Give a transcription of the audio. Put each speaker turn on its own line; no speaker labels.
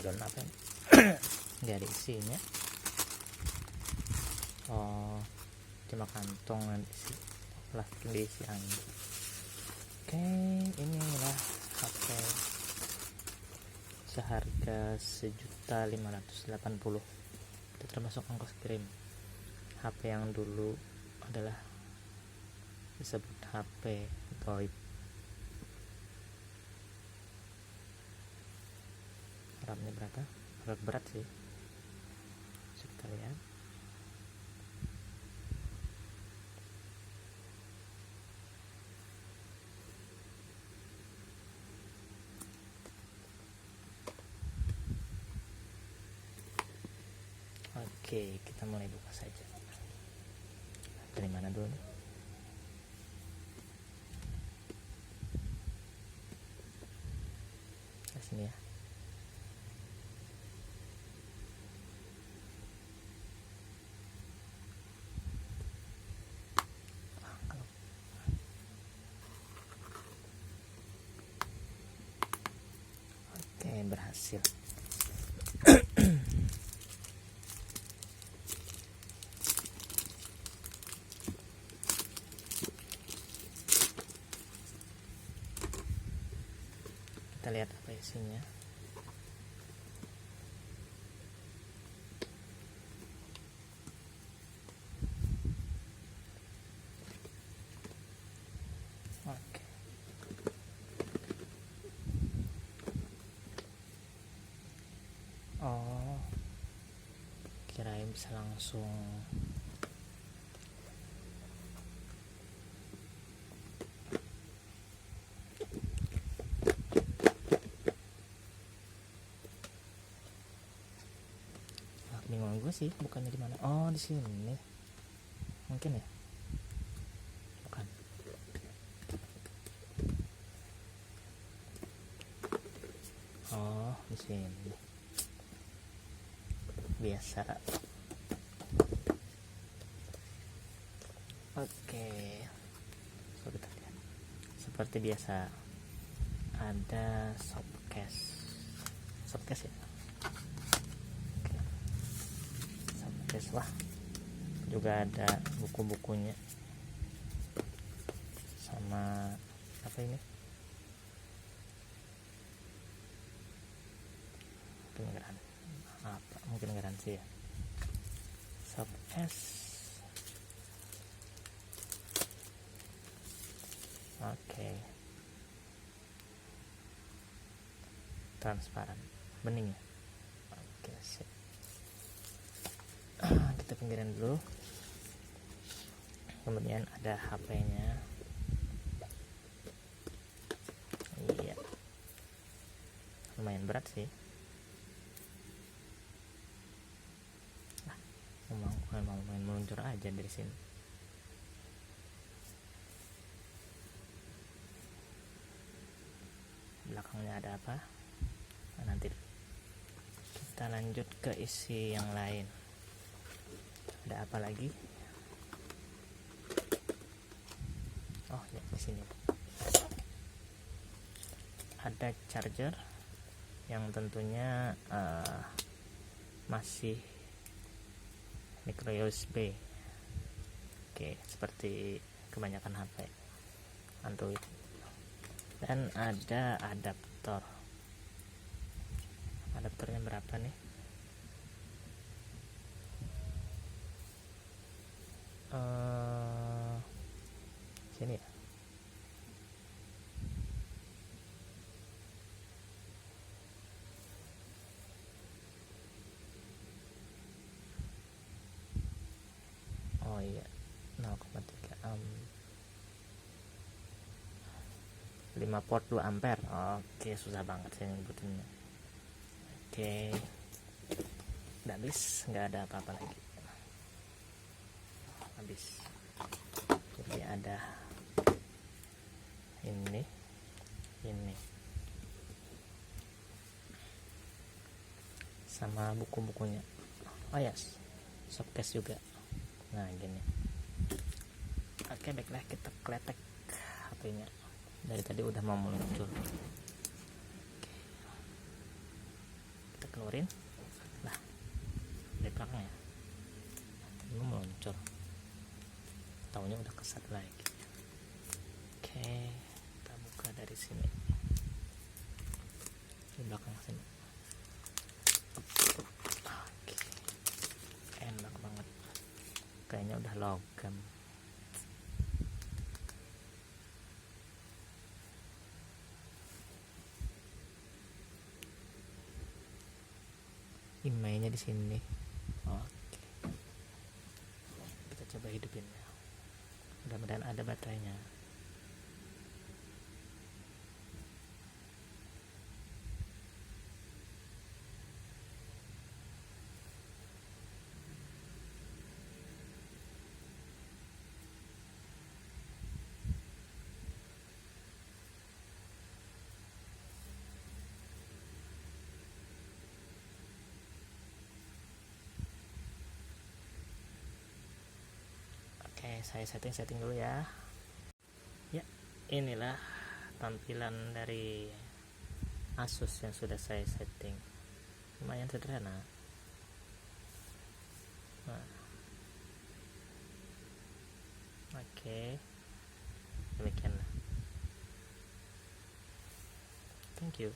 balon apa ini? Nggak ada isinya. Oh, cuma kantong yang isi plastik diisi angin. Oke, inilah HP seharga 1.580.000. Itu termasuk ongkos kirim. HP yang dulu adalah disebut HP Goib. RAM-nya berapa? Agak berat sih. Kita lihat. Oke, kita mulai buka saja. Dari mana dulu nih? Dari sini ya. Oke, berhasil. Kita lihat apa isinya. Oke. Oh, kirain bisa langsung. Bingung gue sih, bukannya di mana? Oh, di sini. Mungkin ya? Bukan. Oh, di sini. Biasa. Oke. So, kita lihat. Seperti biasa ada softcase. Softcase ya? Wah, juga ada buku-bukunya sama apa ini, mungkin garansi ya. Sub S. Oke. Transparan, bening ya. Oke, sip. Kita pinggirin dulu. Kemudian ada HP-nya. Iya, lumayan berat sih. Mau main meluncur aja dari sini. Belakangnya ada apa? Nah, nanti kita lanjut ke isi yang lain. Ada apa lagi? Oh ya, di sini ada charger yang tentunya masih micro USB. Oke, seperti kebanyakan HP Android. Dan ada adaptor. Adaptornya berapa nih? Sini ya. Oh iya, 0,3 5 port 2 ampere. Oke, susah banget saya nyebutinnya. Oke, udah habis, nggak ada apa-apa lagi. Habis. Jadi ada ini sama buku-bukunya. Oh yes, softcase juga. Nah gini. Oke, baiklah, kita kletek HP-nya. Dari tadi udah mau meluncur. Kita keluarin lah, di belakang ya, ini meluncur, taunya udah kesat lagi. Oke, kita buka dari sini, di belakang sini. Oke, enak banget, kayaknya udah logam. Emailnya di sini. Oke, kita coba hidupin ya, mudah-mudahan ada baterainya. Oke, saya setting dulu ya. Ya, inilah tampilan dari Asus yang sudah saya setting. Lumayan sederhana. Nah, oke, demikianlah. Thank you.